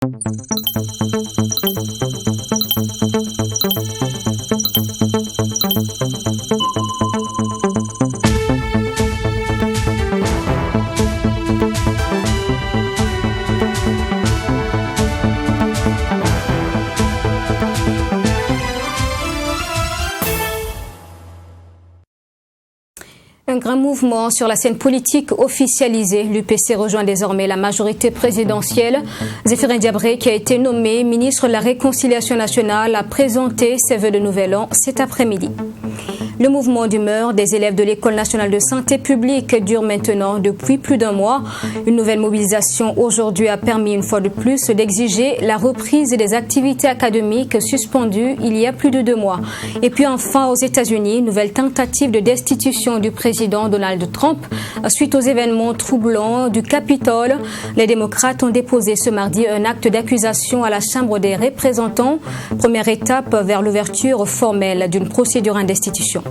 Un grand mouvement sur la scène politique officialisée. L'UPC rejoint désormais la majorité présidentielle. Zéphirin Diabré, qui a été nommé ministre de la Réconciliation nationale, a présenté ses vœux de nouvel an cet après-midi. Le mouvement d'humeur des élèves de l'École nationale de santé publique dure maintenant depuis plus d'un mois. Une nouvelle mobilisation aujourd'hui a permis une fois de plus d'exiger la reprise des activités académiques suspendues il y a plus de 2 mois. Et puis enfin aux États-Unis, nouvelle tentative de destitution du président Donald Trump suite aux événements troublants du Capitole. Les démocrates ont déposé ce mardi un acte d'accusation à la Chambre des représentants. Première étape vers l'ouverture formelle d'une procédure en destitution.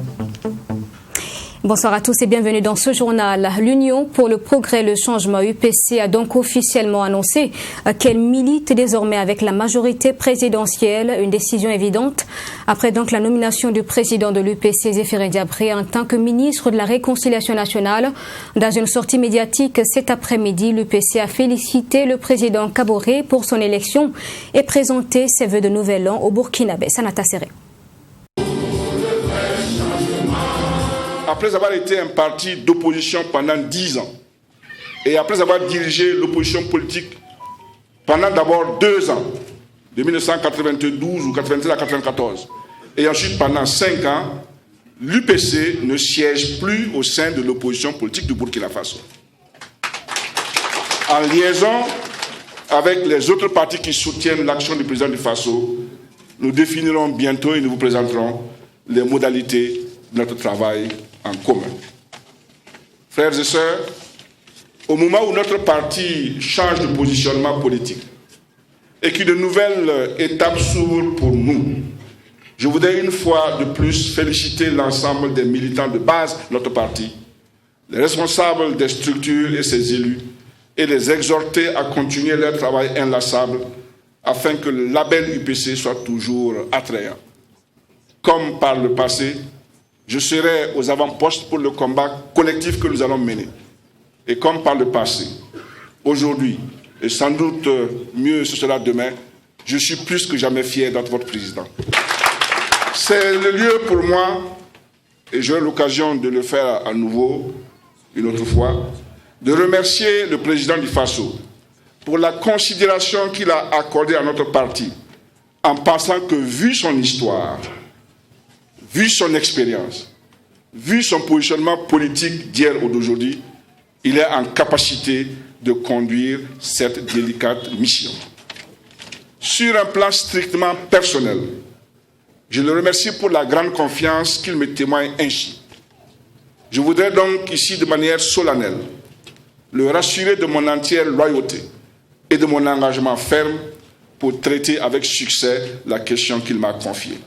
Bonsoir à tous et bienvenue dans ce journal. L'Union pour le progrès et le changement UPC a donc officiellement annoncé qu'elle milite désormais avec la majorité présidentielle, une décision évidente après donc la nomination du président de l'UPC, Zéphirin Diabré, en tant que ministre de la Réconciliation nationale. Dans une sortie médiatique cet après-midi, l'UPC a félicité le président Kaboré pour son élection et présenté ses vœux de nouvel an au Burkinabé. Sanata Serré. Après avoir été un parti d'opposition pendant 10 ans, et après avoir dirigé l'opposition politique pendant d'abord 2 ans, de 1992 ou 93 à 94, et ensuite pendant 5 ans, l'UPC ne siège plus au sein de l'opposition politique du Burkina Faso. En liaison avec les autres partis qui soutiennent l'action du président du Faso, nous définirons bientôt et nous vous présenterons les modalités de notre travail en commun. Frères et sœurs, au moment où notre parti change de positionnement politique et qu'une nouvelle étape s'ouvre pour nous, je voudrais une fois de plus féliciter l'ensemble des militants de base de notre parti, les responsables des structures et ses élus, et les exhorter à continuer leur travail inlassable afin que le label UPC soit toujours attrayant. Comme par le passé, je serai aux avant-postes pour le combat collectif que nous allons mener. Et comme par le passé, aujourd'hui, et sans doute mieux ce sera demain, je suis plus que jamais fier d'être votre président. C'est le lieu pour moi, et j'aurai l'occasion de le faire à nouveau, une autre fois, de remercier le président du Faso pour la considération qu'il a accordée à notre parti, en pensant que, vu son histoire, vu son expérience, vu son positionnement politique d'hier ou d'aujourd'hui, il est en capacité de conduire cette délicate mission. Sur un plan strictement personnel, je le remercie pour la grande confiance qu'il me témoigne ainsi. Je voudrais donc ici, de manière solennelle, le rassurer de mon entière loyauté et de mon engagement ferme pour traiter avec succès la question qu'il m'a confiée.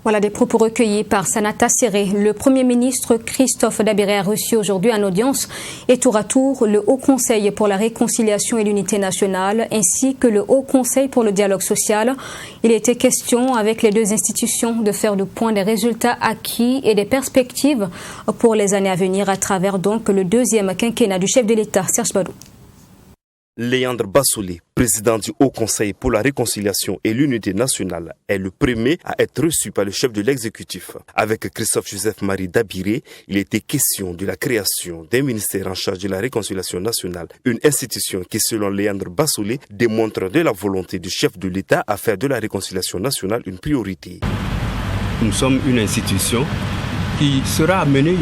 Voilà des propos recueillis par Sanata Serré. Le Premier ministre Christophe Dabiré a reçu aujourd'hui en audience et tour à tour le Haut Conseil pour la réconciliation et l'unité nationale ainsi que le Haut Conseil pour le dialogue social. Il était question avec les deux institutions de faire le point des résultats acquis et des perspectives pour les années à venir à travers donc le deuxième quinquennat du chef de l'État, Serge Badou. Léandre Bassoulé, président du Haut Conseil pour la réconciliation et l'unité nationale, est le premier à être reçu par le chef de l'exécutif. Avec Christophe-Joseph-Marie Dabiré, il était question de la création d'un ministère en charge de la réconciliation nationale, une institution qui, selon Léandre Bassoulé, démontre de la volonté du chef de l'État à faire de la réconciliation nationale une priorité. Nous sommes une institution qui sera amenée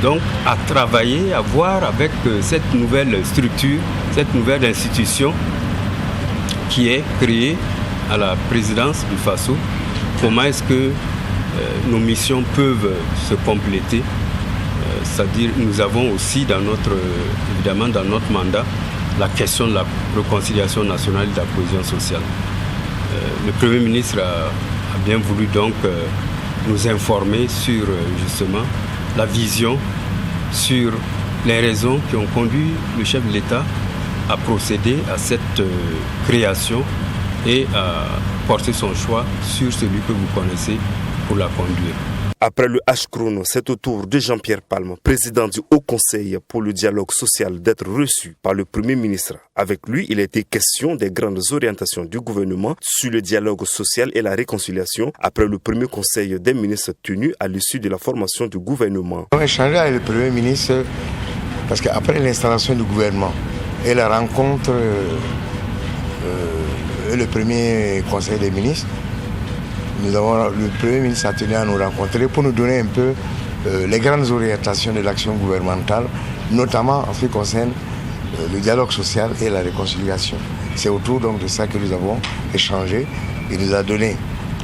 donc à travailler, à voir avec cette nouvelle structure, cette nouvelle institution qui est créée à la présidence du Faso, comment est-ce que nos missions peuvent se compléter. C'est-à-dire nous avons aussi évidemment dans notre mandat la question de la réconciliation nationale et de la cohésion sociale. Le Premier ministre a bien voulu donc nous informer sur justement la vision, sur les raisons qui ont conduit le chef de l'État à procéder à cette création et à porter son choix sur celui que vous connaissez pour la conduire. Après le H-Chrono, c'est au tour de Jean-Pierre Palme, président du Haut Conseil pour le dialogue social, d'être reçu par le Premier ministre. Avec lui, il a été question des grandes orientations du gouvernement sur le dialogue social et la réconciliation après le premier conseil des ministres tenu à l'issue de la formation du gouvernement. On a échangé avec le Premier ministre parce qu'après l'installation du gouvernement et la rencontre le premier conseil des ministres, le Premier ministre a tenu à nous rencontrer pour nous donner un peu les grandes orientations de l'action gouvernementale, notamment en ce qui concerne le dialogue social et la réconciliation. C'est autour donc de ça que nous avons échangé. Il nous a donné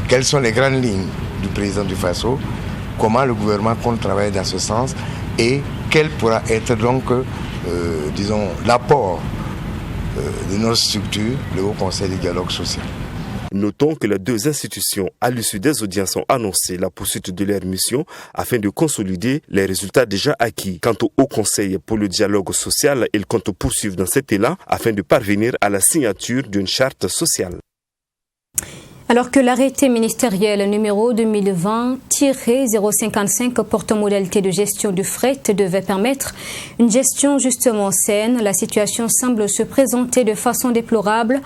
quelles sont les grandes lignes du président du Faso, comment le gouvernement compte travailler dans ce sens et quel pourra être donc, l'apport de nos structures, le Haut Conseil du dialogue social. Notons que les deux institutions, à l'issue des audiences, ont annoncé la poursuite de leur mission afin de consolider les résultats déjà acquis. Quant au Haut Conseil pour le dialogue social, il compte poursuivre dans cet élan afin de parvenir à la signature d'une charte sociale. Alors que l'arrêté ministériel numéro 2020-055 portant modalité de gestion du fret devait permettre une gestion justement saine, la situation semble se présenter de façon déplorable.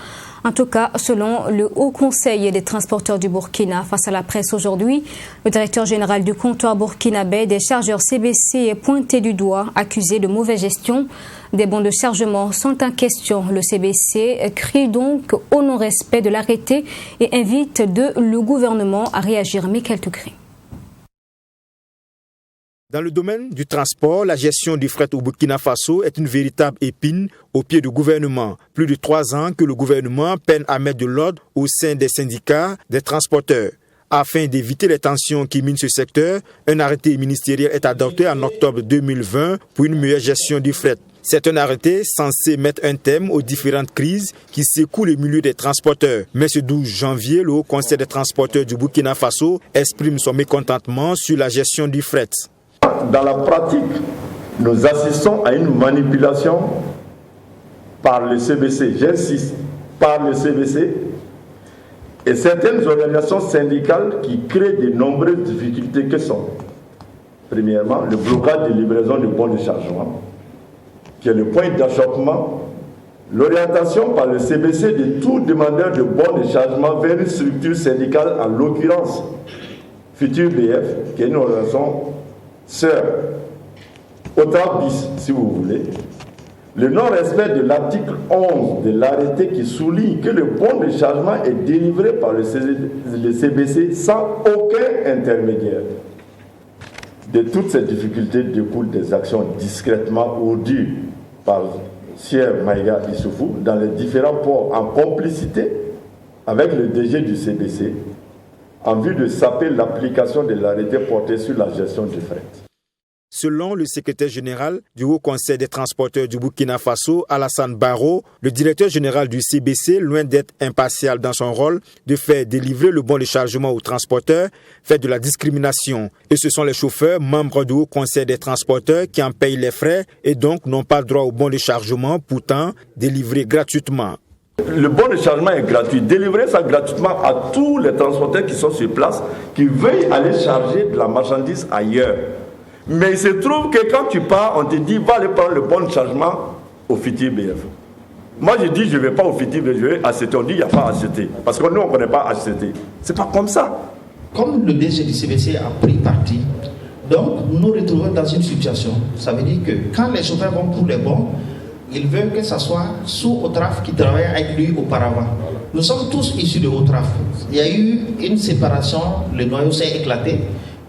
En tout cas, selon le Haut Conseil des transporteurs du Burkina, face à la presse aujourd'hui, le directeur général du comptoir burkinabé des chargeurs CBC est pointé du doigt, accusé de mauvaise gestion. Des bons de chargement sont en question. Le CBC crie donc au non-respect de l'arrêté et invite le gouvernement à réagir. Michael Toukri. Dans le domaine du transport, la gestion du fret au Burkina Faso est une véritable épine au pied du gouvernement. Plus de 3 ans que le gouvernement peine à mettre de l'ordre au sein des syndicats des transporteurs. Afin d'éviter les tensions qui minent ce secteur, un arrêté ministériel est adopté en octobre 2020 pour une meilleure gestion du fret. C'est un arrêté censé mettre un terme aux différentes crises qui secouent le milieu des transporteurs. Mais ce 12 janvier, le Haut Conseil des transporteurs du Burkina Faso exprime son mécontentement sur la gestion du fret. Dans la pratique, nous assistons à une manipulation par le CBC, j'insiste, par le CBC et certaines organisations syndicales qui créent de nombreuses difficultés que sont, premièrement, le blocage de livraison de bons de chargement, qui est le point d'achoppement, l'orientation par le CBC de tout demandeur de bons de chargement vers une structure syndicale, en l'occurrence Futur BF, qui est une organisation sœur, OTRA-BIS, si vous voulez, le non-respect de l'article 11 de l'arrêté qui souligne que le bon de chargement est délivré par le CBC sans aucun intermédiaire. De toutes ces difficultés découlent des actions discrètement urdues par Sier Maïga Issoufou dans les différents ports en complicité avec le DG du CBC en vue de saper l'application de l'arrêté porté sur la gestion du fret. Selon le secrétaire général du Haut Conseil des transporteurs du Burkina Faso, Alassane Barro, le directeur général du CBC, loin d'être impartial dans son rôle de faire délivrer le bon de chargement aux transporteurs, fait de la discrimination. Et ce sont les chauffeurs, membres du Haut Conseil des transporteurs, qui en payent les frais et donc n'ont pas droit au bon de chargement, pourtant délivré gratuitement. Le bon de chargement est gratuit. Délivrer ça gratuitement à tous les transporteurs qui sont sur place, qui veuillent aller charger de la marchandise ailleurs. Mais il se trouve que quand tu pars, on te dit va aller prendre le bon de chargement au Futur BF. Moi je dis je ne vais pas au Futur BF, je vais acheter. On dit il n'y a pas acheté. Parce que nous on ne connaît pas acheter. C'est pas comme ça. Comme le DG du CBC a pris parti, donc nous nous retrouvons dans une situation. Ça veut dire que quand les chauffeurs vont pour les bons, ils veulent que ce soit sous OTRAF qui travaille avec lui auparavant. Nous sommes tous issus de OTRAF. Il y a eu une séparation, le noyau s'est éclaté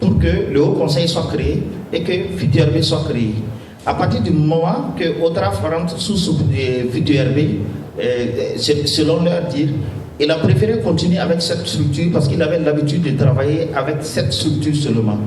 pour que le Haut Conseil soit créé et que FUTURB soit créé. À partir du moment que OTRAF rentre sous FUTURB, selon leur dire, il a préféré continuer avec cette structure parce qu'il avait l'habitude de travailler avec cette structure seulement.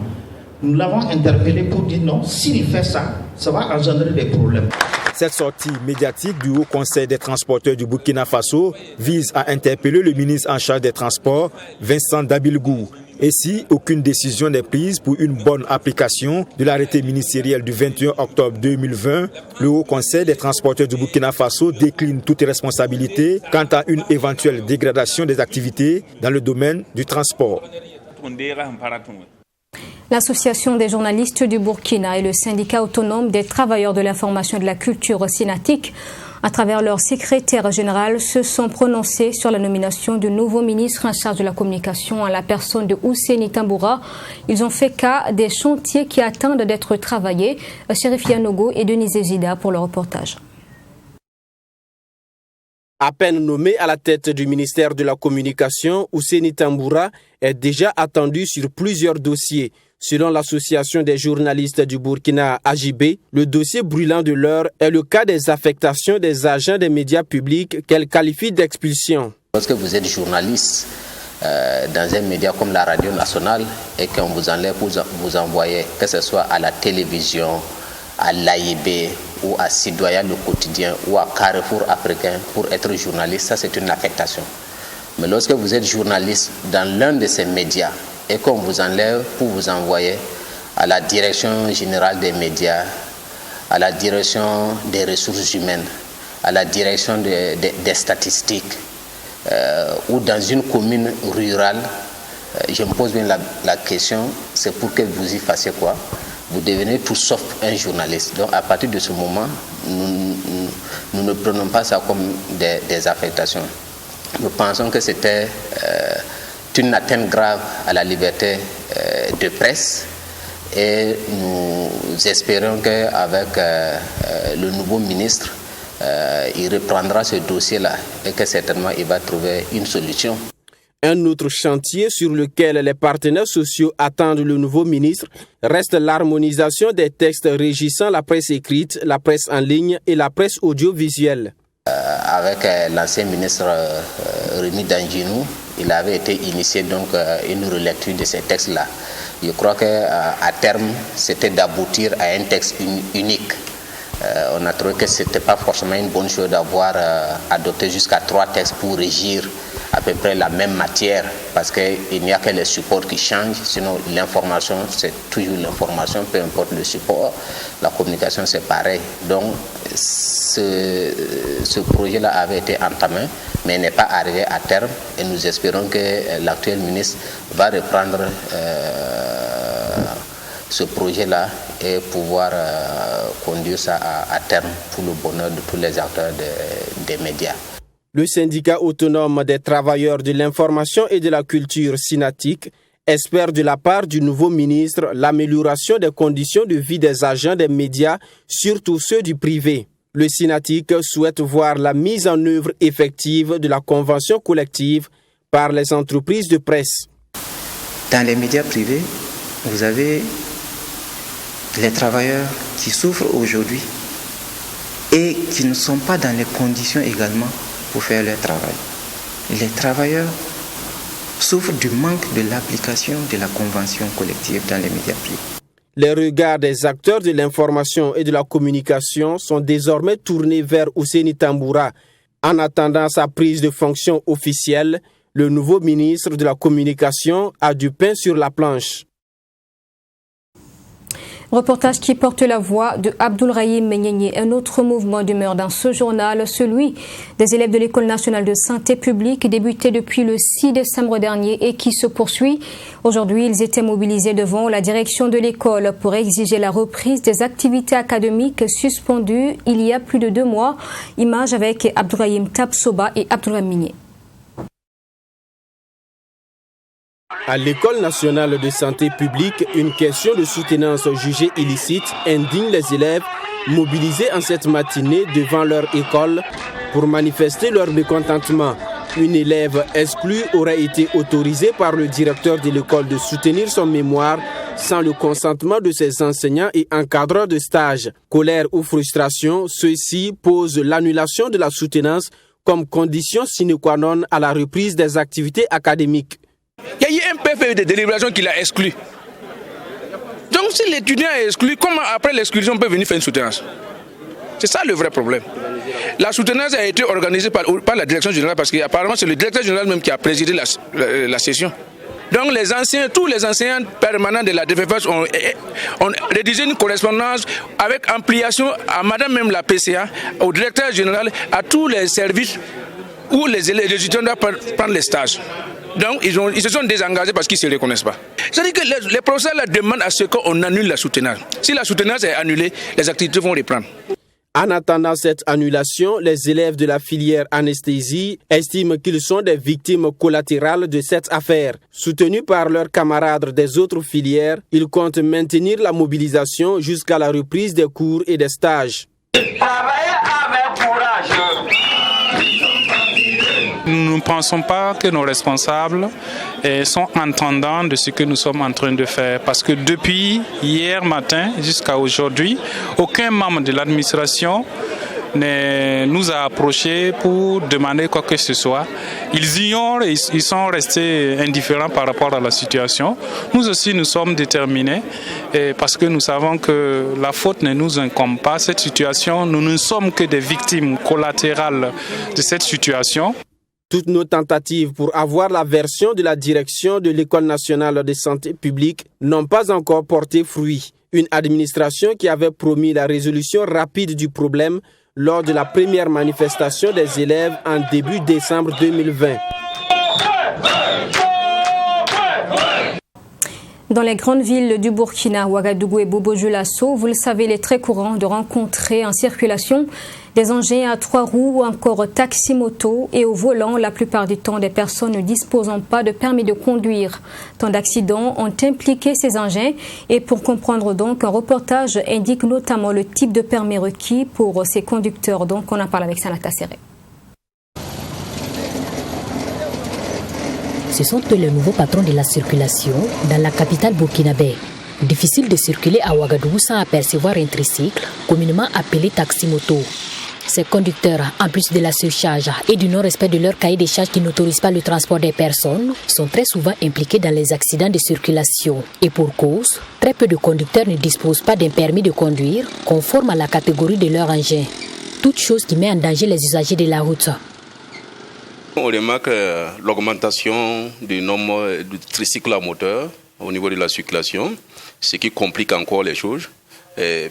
Nous l'avons interpellé pour dire non, s'il fait ça, ça va engendrer des problèmes. Cette sortie médiatique du Haut Conseil des transporteurs du Burkina Faso vise à interpeller le ministre en charge des Transports, Vincent Dabilgou. Et si aucune décision n'est prise pour une bonne application de l'arrêté ministériel du 21 octobre 2020, le Haut Conseil des transporteurs du Burkina Faso décline toute responsabilité quant à une éventuelle dégradation des activités dans le domaine du transport. L'Association des journalistes du Burkina et le syndicat autonome des travailleurs de l'information et de la culture SYNATIC, à travers leur secrétaire général, se sont prononcés sur la nomination du nouveau ministre en charge de la communication à la personne de Ousseini Tamboura. Ils ont fait cas des chantiers qui attendent d'être travaillés. Chérif Yanogo et Denise Zida pour le reportage. À peine nommé à la tête du ministère de la Communication, Ousseini Tamboura est déjà attendu sur plusieurs dossiers. Selon l'Association des journalistes du Burkina AJB, le dossier brûlant de l'heure est le cas des affectations des agents des médias publics qu'elle qualifie d'expulsion. Lorsque vous êtes journaliste dans un média comme la radio nationale et qu'on vous enlève, vous envoyez, que ce soit à la télévision, à l'AIB ou à Citoyen le quotidien ou à Carrefour africain pour être journaliste, ça c'est une affectation. Mais lorsque vous êtes journaliste dans l'un de ces médias et qu'on vous enlève pour vous envoyer à la direction générale des médias, à la direction des ressources humaines, à la direction des statistiques ou dans une commune rurale, je me pose bien la question, c'est pour que vous y fassiez quoi? Vous devenez tout sauf un journaliste. Donc à partir de ce moment, nous ne prenons pas ça comme des affectations. Nous pensons que c'était une atteinte grave à la liberté de presse et nous espérons qu'avec le nouveau ministre, il reprendra ce dossier-là et que certainement il va trouver une solution. Un autre chantier sur lequel les partenaires sociaux attendent le nouveau ministre reste l'harmonisation des textes régissant la presse écrite, la presse en ligne et la presse audiovisuelle. Avec l'ancien ministre Rémi Danginou, il avait été initié donc une relecture de ces textes-là. Je crois qu'à terme, c'était d'aboutir à un texte unique. On a trouvé que ce n'était pas forcément une bonne chose d'avoir adopté jusqu'à 3 textes pour régir à peu près la même matière, parce qu'il n'y a que les supports qui changent, sinon l'information, c'est toujours l'information, peu importe le support. La communication, c'est pareil. Donc, ce projet-là avait été entamé, mais n'est pas arrivé à terme, et nous espérons que l'actuel ministre va reprendre ce projet-là et pouvoir conduire ça à terme pour le bonheur de tous les acteurs des médias. Le syndicat autonome des travailleurs de l'information et de la culture SYNATIC espère de la part du nouveau ministre l'amélioration des conditions de vie des agents des médias, surtout ceux du privé. Le SYNATIC souhaite voir la mise en œuvre effective de la convention collective par les entreprises de presse. Dans les médias privés, vous avez les travailleurs qui souffrent aujourd'hui et qui ne sont pas dans les conditions également pour faire leur travail. Les travailleurs souffrent du manque de l'application de la convention collective dans les médias privés. Les regards des acteurs de l'information et de la communication sont désormais tournés vers Ousseini Tamboura. En attendant sa prise de fonction officielle, le nouveau ministre de la Communication a du pain sur la planche. Reportage qui porte la voix de Abdoulrahim Menyenye. Un autre mouvement demeure dans ce journal, celui des élèves de l'École nationale de santé publique, débuté depuis le 6 décembre dernier et qui se poursuit. Aujourd'hui, ils étaient mobilisés devant la direction de l'école pour exiger la reprise des activités académiques suspendues il y a plus de 2 mois. Image avec Abdourahim Tabsoba et Abdoulrahim Menyenye. À l'École nationale de santé publique, une question de soutenance jugée illicite indigne les élèves mobilisés en cette matinée devant leur école pour manifester leur mécontentement. Une élève exclue aurait été autorisée par le directeur de l'école de soutenir son mémoire sans le consentement de ses enseignants et encadreurs de stage. Colère ou frustration, ceux-ci posent l'annulation de la soutenance comme condition sine qua non à la reprise des activités académiques. Il y a eu un PFE de délibération qui l'a exclu. Donc si l'étudiant est exclu, comment après l'exclusion on peut venir faire une soutenance? C'est ça le vrai problème. La soutenance a été organisée par la direction générale parce qu'apparemment c'est le directeur général même qui a présidé la session. Donc les anciens, tous les enseignants permanents de la DFFH ont rédigé une correspondance avec ampliation à madame même la PCA, au directeur général, à tous les services où les étudiants doivent prendre les stages. Donc ils se sont désengagés parce qu'ils ne se reconnaissent pas. C'est-à-dire que les professeurs demandent à ce qu'on annule la soutenance. Si la soutenance est annulée, les activités vont reprendre. En attendant cette annulation, les élèves de la filière anesthésie estiment qu'ils sont des victimes collatérales de cette affaire. Soutenus par leurs camarades des autres filières, ils comptent maintenir la mobilisation jusqu'à la reprise des cours et des stages. Nous ne pensons pas que nos responsables sont entendants de ce que nous sommes en train de faire. Parce que depuis hier matin jusqu'à aujourd'hui, aucun membre de l'administration ne nous a approchés pour demander quoi que ce soit. Ils ignorent et ils sont restés indifférents par rapport à la situation. Nous aussi, nous sommes déterminés parce que nous savons que la faute ne nous incombe pas. Cette situation, nous ne sommes que des victimes collatérales de cette situation. Toutes nos tentatives pour avoir la version de la direction de l'École nationale de santé publique n'ont pas encore porté fruit. Une administration qui avait promis la résolution rapide du problème lors de la première manifestation des élèves en début décembre 2020. Dans les grandes villes du Burkina, Ouagadougou et Bobo-Dioulasso, vous le savez, il est très courant de rencontrer en circulation des engins à 3 roues ou encore taxi-moto et au volant. La plupart du temps, des personnes ne disposant pas de permis de conduire. Tant d'accidents ont impliqué ces engins et pour comprendre donc, un reportage indique notamment le type de permis requis pour ces conducteurs. Donc, on en parle avec Sanata Serré. Ce sont eux les nouveaux patrons de la circulation dans la capitale burkinabé. Difficile de circuler à Ouagadougou sans apercevoir un tricycle, communément appelé taxi-moto. Ces conducteurs, en plus de la surcharge et du non-respect de leur cahier des charges qui n'autorise pas le transport des personnes, sont très souvent impliqués dans les accidents de circulation. Et pour cause, très peu de conducteurs ne disposent pas d'un permis de conduire conforme à la catégorie de leur engin. Toute chose qui met en danger les usagers de la route. On remarque l'augmentation du nombre de tricycles à moteur au niveau de la circulation, ce qui complique encore les choses.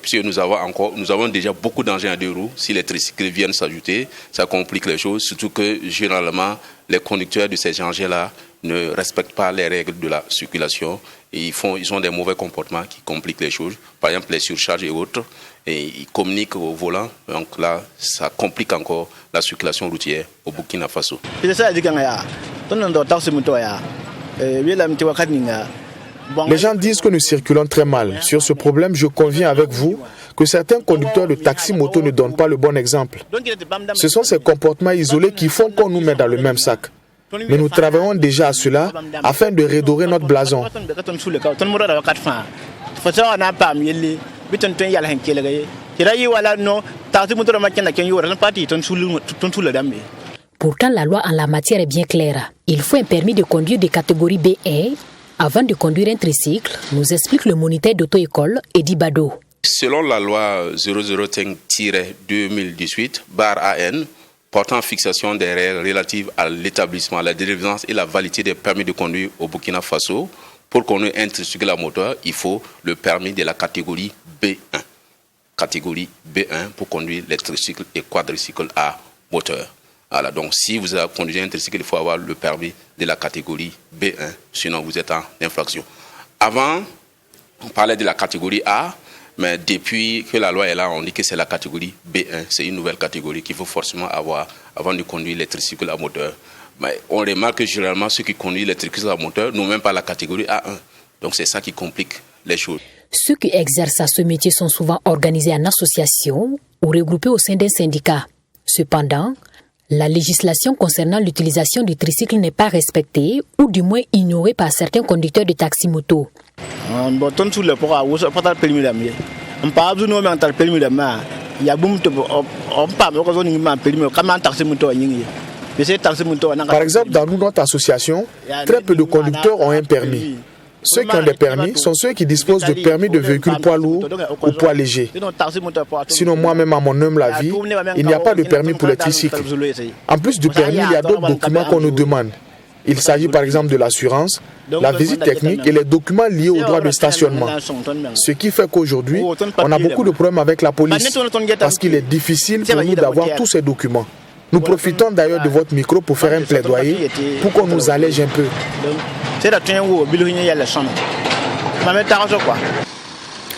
Puisque nous avons déjà beaucoup d'engins à 2 roues. Si les tricycles viennent s'ajouter, ça complique les choses. Surtout que généralement, les conducteurs de ces engins-là ne respectent pas les règles de la circulation. Et ils ont des mauvais comportements qui compliquent les choses. Par exemple, les surcharges et autres. Et ils communiquent au volant. Donc là, ça complique encore la circulation routière au Burkina Faso. Les gens disent que nous circulons très mal. Sur ce problème, je conviens avec vous que certains conducteurs de taxi-moto ne donnent pas le bon exemple. Ce sont ces comportements isolés qui font qu'on nous met dans le même sac. Mais nous travaillons déjà à cela afin de redorer notre blason. Pourtant, la loi en la matière est bien claire. Il faut un permis de conduire de catégorie B1 avant de conduire un tricycle, nous explique le moniteur d'auto-école Edi Bado. Selon la loi 005-2018/AN, portant fixation des règles relatives à l'établissement, la délivrance et la validité des permis de conduire au Burkina Faso, pour conduire un tricycle à moteur, il faut le permis de la catégorie B1. Catégorie B1 pour conduire les tricycles et quadricycles à moteur. Voilà, donc si vous conduisez un tricycle, il faut avoir le permis de la catégorie B1, sinon vous êtes en infraction. Avant, on parlait de la catégorie A, mais depuis que la loi est là, on dit que c'est la catégorie B1. C'est une nouvelle catégorie qu'il faut forcément avoir avant de conduire les tricycles à moteur. Mais on remarque que généralement, ceux qui conduisent les tricycles à moteur n'ont même pas la catégorie A1. Donc c'est ça qui complique les choses. Ceux qui exercent à ce métier sont souvent organisés en association ou regroupés au sein d'un syndicat. Cependant, la législation concernant l'utilisation du tricycle n'est pas respectée ou du moins ignorée par certains conducteurs de taxi-moto. Par exemple, dans notre association, très peu de conducteurs ont un permis. Ceux qui ont des permis sont ceux qui disposent de permis de véhicules poids lourds ou poids légers. Sinon, moi-même, à mon humble avis, il n'y a pas de permis pour les tricycles. En plus du permis, il y a d'autres documents qu'on nous demande. Il s'agit par exemple de l'assurance, la visite technique et les documents liés aux droits de stationnement. Ce qui fait qu'aujourd'hui, on a beaucoup de problèmes avec la police parce qu'il est difficile pour nous d'avoir tous ces documents. Nous profitons d'ailleurs de votre micro pour faire un plaidoyer pour qu'on nous allège un peu.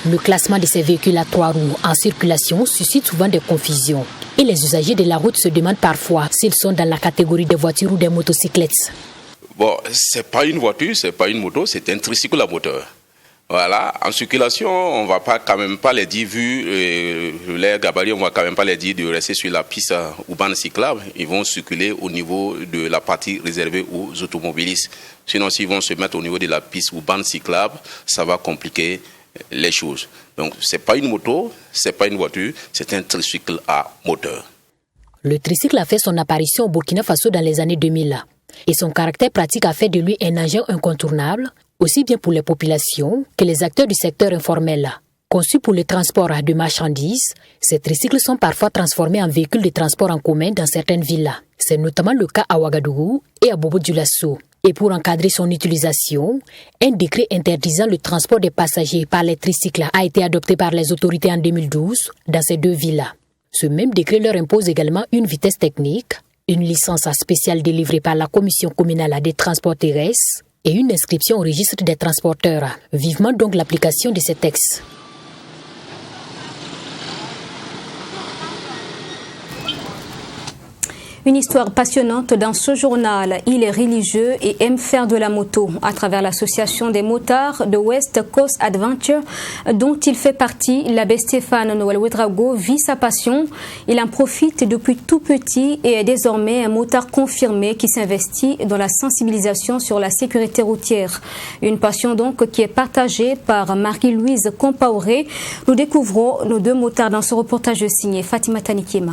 Le classement de ces véhicules à 3 roues en circulation suscite souvent des confusions. Et les usagers de la route se demandent parfois s'ils sont dans la catégorie des voitures ou des motocyclettes. Bon, c'est pas une voiture, c'est pas une moto, c'est un tricycle à moteur. Voilà, en circulation, on va pas quand même pas les dire, vu les gabarits, on va quand même pas les dire de rester sur la piste urbaine cyclable. Ils vont circuler au niveau de la partie réservée aux automobilistes. Sinon, s'ils vont se mettre au niveau de la piste urbaine cyclable, ça va compliquer les choses. Donc, c'est pas une moto, c'est pas une voiture, c'est un tricycle à moteur. Le tricycle a fait son apparition au Burkina Faso dans les années 2000. Et son caractère pratique a fait de lui un engin incontournable, aussi bien pour les populations que les acteurs du secteur informel. Conçus pour le transport de marchandises, ces tricycles sont parfois transformés en véhicules de transport en commun dans certaines villes. C'est notamment le cas à Ouagadougou et à Bobo-Dioulasso. Et pour encadrer son utilisation, un décret interdisant le transport des passagers par les tricycles a été adopté par les autorités en 2012 dans ces deux villes. Ce même décret leur impose également une vitesse technique, une licence spéciale délivrée par la Commission communale des transports terrestres et une inscription au registre des transporteurs. Vivement donc l'application de ces textes. Une histoire passionnante dans ce journal. Il est religieux et aime faire de la moto. À travers l'association des motards de West Coast Adventure, dont il fait partie, l'abbé Stéphane Noël Ouedraogo vit sa passion. Il en profite depuis tout petit et est désormais un motard confirmé qui s'investit dans la sensibilisation sur la sécurité routière. Une passion donc qui est partagée par Marie-Louise Compaoré. Nous découvrons nos deux motards dans ce reportage signé Fatima Tanikiema.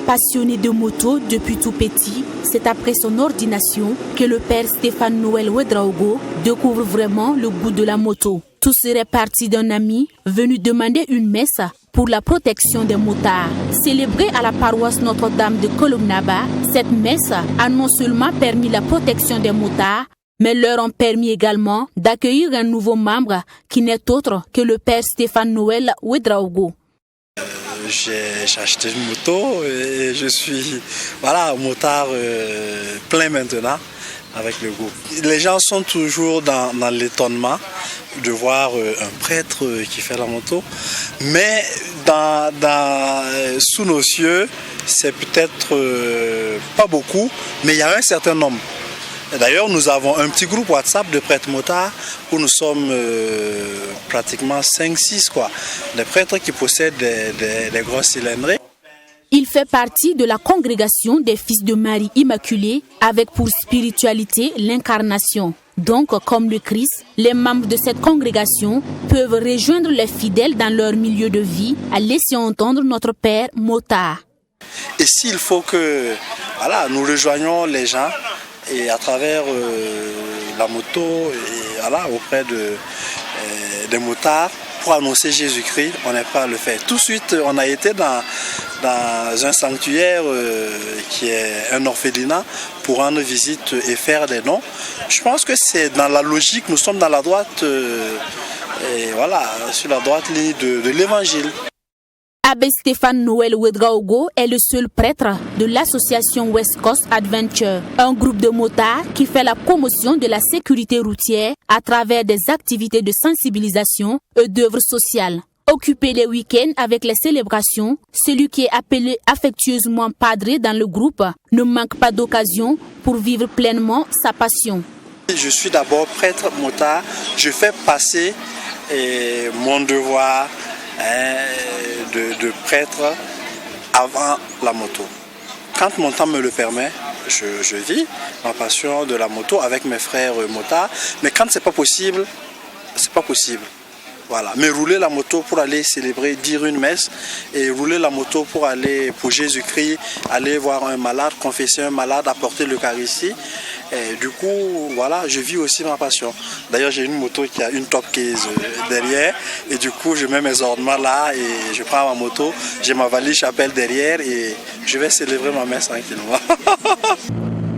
Passionné de moto depuis tout petit, c'est après son ordination que le père Stéphane Noël Ouedraogo découvre vraiment le goût de la moto. Tout serait parti d'un ami venu demander une messe pour la protection des motards. Célébrée à la paroisse Notre-Dame de Kolomnaba, cette messe a non seulement permis la protection des motards, mais leur ont permis également d'accueillir un nouveau membre qui n'est autre que le père Stéphane Noël Ouedraogo. J'ai acheté une moto et je suis motard plein maintenant avec le groupe. Les gens sont toujours dans l'étonnement de voir un prêtre qui fait la moto, mais sous nos cieux, c'est peut-être pas beaucoup, mais il y a un certain nombre. D'ailleurs, nous avons un petit groupe WhatsApp de prêtres motards où nous sommes pratiquement 5-6, des prêtres qui possèdent des grosses cylindrées. Il fait partie de la congrégation des Fils de Marie Immaculée avec pour spiritualité l'incarnation. Donc, comme le Christ, les membres de cette congrégation peuvent rejoindre les fidèles dans leur milieu de vie à laisser entendre notre Père motard. Et s'il faut que nous rejoignions les gens, et à travers la moto, et auprès des motards, pour annoncer Jésus-Christ, on n'est pas à le faire. Tout de suite, on a été dans un sanctuaire qui est un orphelinat pour rendre visite et faire des dons. Je pense que c'est dans la logique, nous sommes dans la droite, sur la droite ligne de l'évangile. Abbé Stéphane Noël Ouedraogo est le seul prêtre de l'association West Coast Adventure, un groupe de motards qui fait la promotion de la sécurité routière à travers des activités de sensibilisation et d'œuvres sociales. Occupé les week-ends avec les célébrations, celui qui est appelé affectueusement padre dans le groupe ne manque pas d'occasion pour vivre pleinement sa passion. Je suis d'abord prêtre motard, je fais passer mon devoir de prêtre avant la moto. Quand mon temps me le permet, je vis ma passion de la moto avec mes frères motards, mais quand c'est pas possible, c'est pas possible. Voilà. Mais rouler la moto pour aller célébrer, dire une messe, et rouler la moto pour aller pour Jésus-Christ, aller voir un malade, confesser un malade, apporter l'Eucharistie, Et du coup, voilà, je vis aussi ma passion. D'ailleurs, j'ai une moto qui a une top case derrière. Et du coup, je mets mes ornements là et je prends ma moto. J'ai ma valise chapelle derrière et je vais célébrer ma messe tranquillement.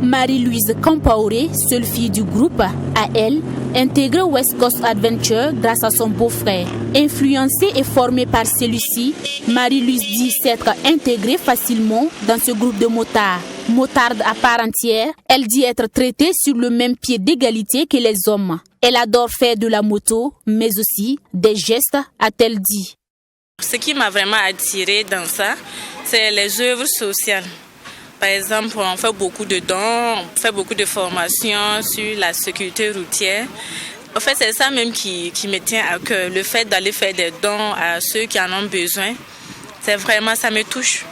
Marie-Louise Campaoré, seule fille du groupe, a elle intégré West Coast Adventure grâce à son beau-frère. Influencée et formée par celui-ci, Marie-Louise dit s'être intégrée facilement dans ce groupe de motards. Motarde à part entière, elle dit être traitée sur le même pied d'égalité que les hommes. Elle adore faire de la moto, mais aussi des gestes, a-t-elle dit. Ce qui m'a vraiment attirée dans ça, c'est les œuvres sociales. Par exemple, on fait beaucoup de dons, on fait beaucoup de formations sur la sécurité routière. En fait, c'est ça même qui me tient à cœur, le fait d'aller faire des dons à ceux qui en ont besoin. C'est vraiment, ça me touche.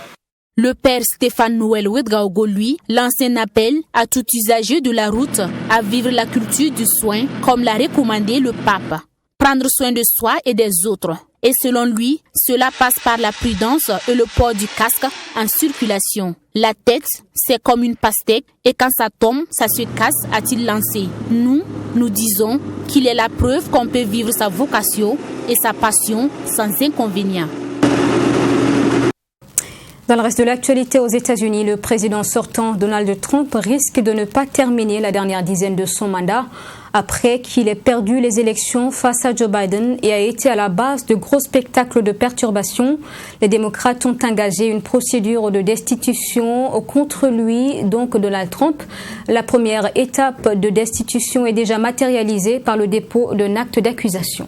Le père Stéphane Noël Ouedraogo, lui, lance un appel à tout usager de la route à vivre la culture du soin, comme l'a recommandé le pape. Prendre soin de soi et des autres. Et selon lui, cela passe par la prudence et le port du casque en circulation. La tête, c'est comme une pastèque et quand ça tombe, ça se casse, a-t-il lancé. Nous disons qu'il est la preuve qu'on peut vivre sa vocation et sa passion sans inconvénient. Dans le reste de l'actualité aux États-Unis, le président sortant Donald Trump risque de ne pas terminer la dernière dizaine de son mandat après qu'il ait perdu les élections face à Joe Biden et a été à la base de gros spectacles de perturbation. Les démocrates ont engagé une procédure de destitution contre lui, donc Donald Trump. La première étape de destitution est déjà matérialisée par le dépôt d'un acte d'accusation.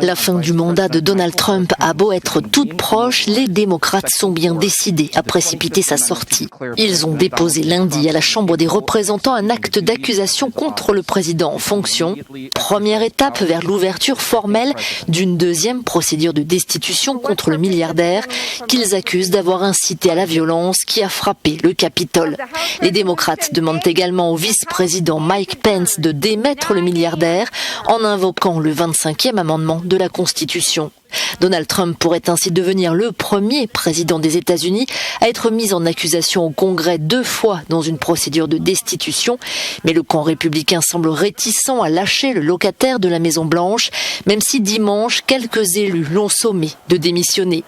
La fin du mandat de Donald Trump a beau être toute proche, les démocrates sont bien décidés à précipiter sa sortie. Ils ont déposé lundi à la Chambre des représentants un acte d'accusation contre le président en fonction. Première étape vers l'ouverture formelle d'une deuxième procédure de destitution contre le milliardaire qu'ils accusent d'avoir incité à la violence qui a frappé le Capitole. Les démocrates demandent également au vice-président Mike Pence de démettre le milliardaire en invoquant le 25e amendement de la Constitution. Donald Trump pourrait ainsi devenir le premier président des États-Unis à être mis en accusation au Congrès 2 fois dans une procédure de destitution. Mais le camp républicain semble réticent à lâcher le locataire de la Maison-Blanche, même si dimanche, quelques élus l'ont sommé de démissionner.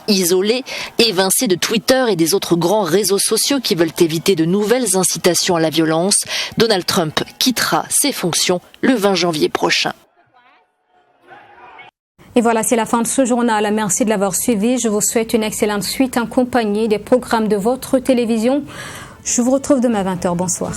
Isolé, évincé de Twitter et des autres grands réseaux sociaux qui veulent éviter de nouvelles incitations à la violence, Donald Trump quittera ses fonctions le 20 janvier prochain. Et voilà, c'est la fin de ce journal. Merci de l'avoir suivi. Je vous souhaite une excellente suite en compagnie des programmes de votre télévision. Je vous retrouve demain à 20h. Bonsoir.